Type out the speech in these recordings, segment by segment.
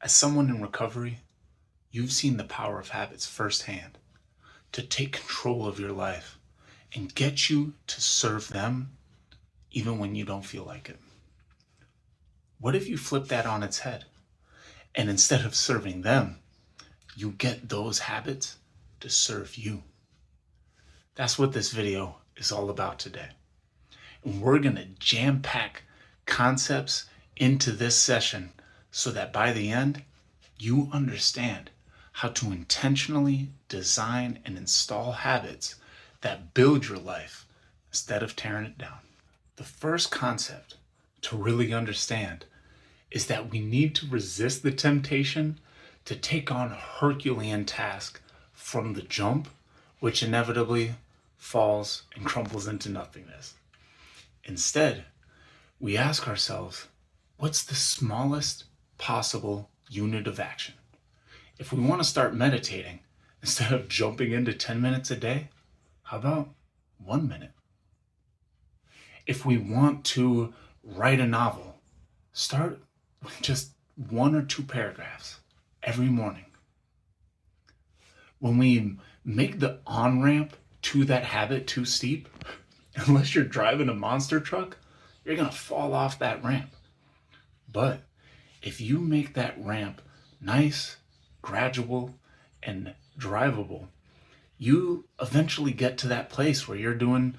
As someone in recovery, you've seen the power of habits firsthand to take control of your life and get you to serve them even when you don't feel like it. What if you flip that on its head and instead of serving them, you get those habits to serve you? That's what this video is all about today. And we're going to jam pack concepts into this session so that by the end, you understand how to intentionally design and install habits that build your life instead of tearing it down. The first concept to really understand is that we need to resist the temptation to take on a Herculean task from the jump, which inevitably falls and crumbles into nothingness. Instead, we ask ourselves, what's the smallest possible unit of action? If we want to start meditating, instead of jumping into 10 minutes a day, how about 1 minute? If we want to write a novel, start with just 1 or 2 paragraphs every morning. When we make the on-ramp to that habit too steep, unless you're driving a monster truck, you're going to fall off that ramp. But if you make that ramp nice, gradual, and drivable, you eventually get to that place where you're doing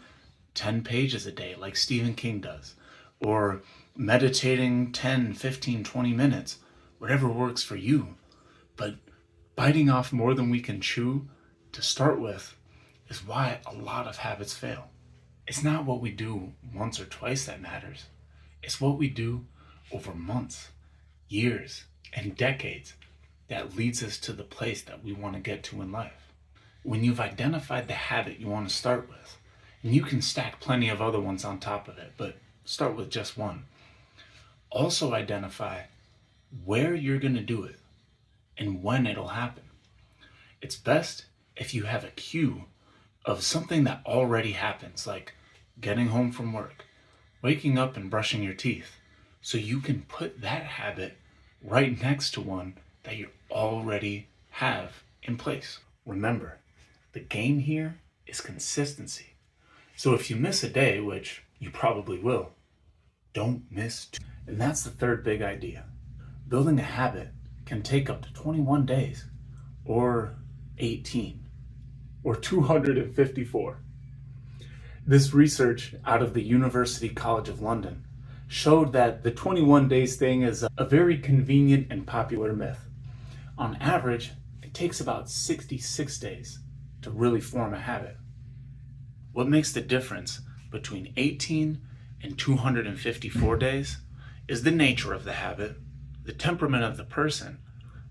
10 pages a day like Stephen King does, or meditating 10, 15, 20 minutes, whatever works for you. But biting off more than we can chew to start with is why a lot of habits fail. It's not what we do once or twice that matters. It's what we do over months, years, and decades that leads us to the place that we want to get to in life. When you've identified the habit you want to start with, and you can stack plenty of other ones on top of it, but start with just one. Also identify where you're going to do it and when it'll happen. It's best if you have a cue of something that already happens, like getting home from work, waking up and brushing your teeth, so you can put that habit right next to one that you already have in place. Remember, the game here is consistency. So if you miss a day, which you probably will, don't miss two. And that's the third big idea. Building a habit can take up to 21 days, or 18, or 254. This research out of the University College of London showed that the 21 days thing is a very convenient and popular myth. On average, it takes about 66 days to really form a habit. What makes the difference between 18 and 254 days is the nature of the habit, the temperament of the person,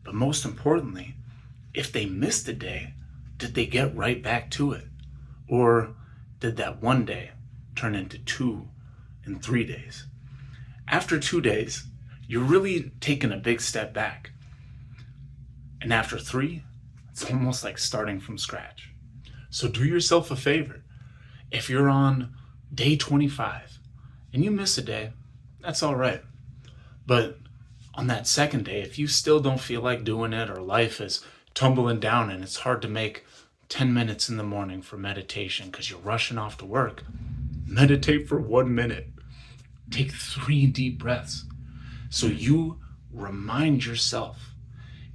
but most importantly, if they missed a day, did they get right back to it? Or did that one day turn into 2 and 3 days? After 2 days, you're really taking a big step back. And after 3, it's almost like starting from scratch. So do yourself a favor. If you're on day 25 and you miss a day, that's all right. But on that second day, if you still don't feel like doing it, or life is tumbling down and it's hard to make 10 minutes in the morning for meditation because you're rushing off to work, meditate for 1 minute. Take 3 deep breaths so you remind yourself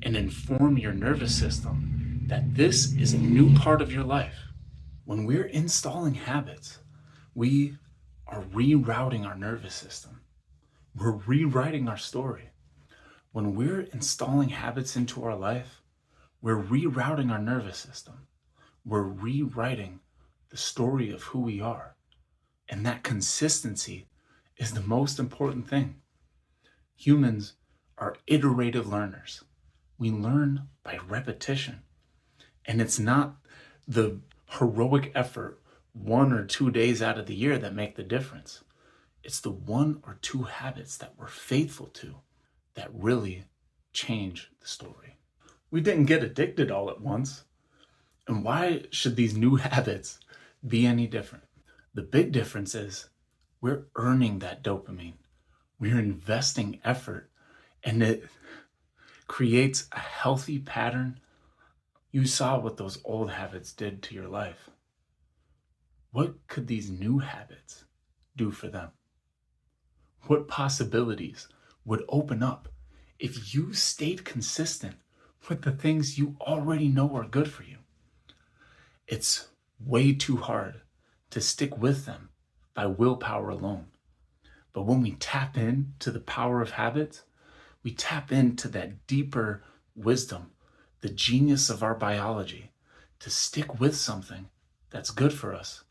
and inform your nervous system that this is a new part of your life. When we're installing habits, we are rerouting our nervous system. We're rewriting our story. When we're installing habits into our life, we're rerouting our nervous system. We're rewriting the story of who we are. And that consistency is the most important thing. Humans are iterative learners. We learn by repetition. And it's not the heroic effort 1 or 2 days out of the year that make the difference. It's the 1 or 2 habits that we're faithful to that really change the story. We didn't get addicted all at once. And why should these new habits be any different? The big difference is we're earning that dopamine. We're investing effort, and it creates a healthy pattern, you saw what those old habits did to your life. What could these new habits do for them? What possibilities would open up if you stayed consistent with the things you already know are good for you? It's way too hard to stick with them by willpower alone. But when we tap into the power of habits, we tap into that deeper wisdom, the genius of our biology, to stick with something that's good for us,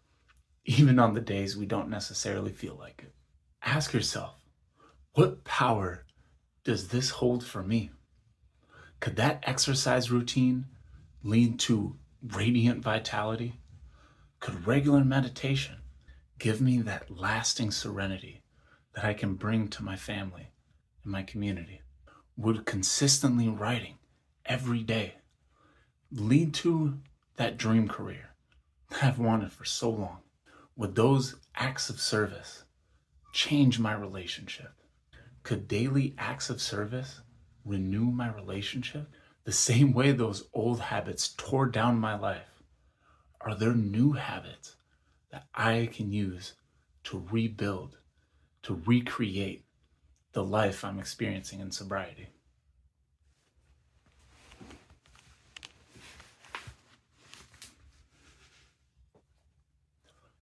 even on the days we don't necessarily feel like it. Ask yourself, what power does this hold for me? Could that exercise routine lead to radiant vitality? Could regular meditation give me that lasting serenity that I can bring to my family and my community? Would consistently writing every day lead to that dream career that I've wanted for so long? Would those acts of service change my relationship? Could daily acts of service renew my relationship? The same way those old habits tore down my life, are there new habits that I can use to rebuild, to recreate the life I'm experiencing in sobriety?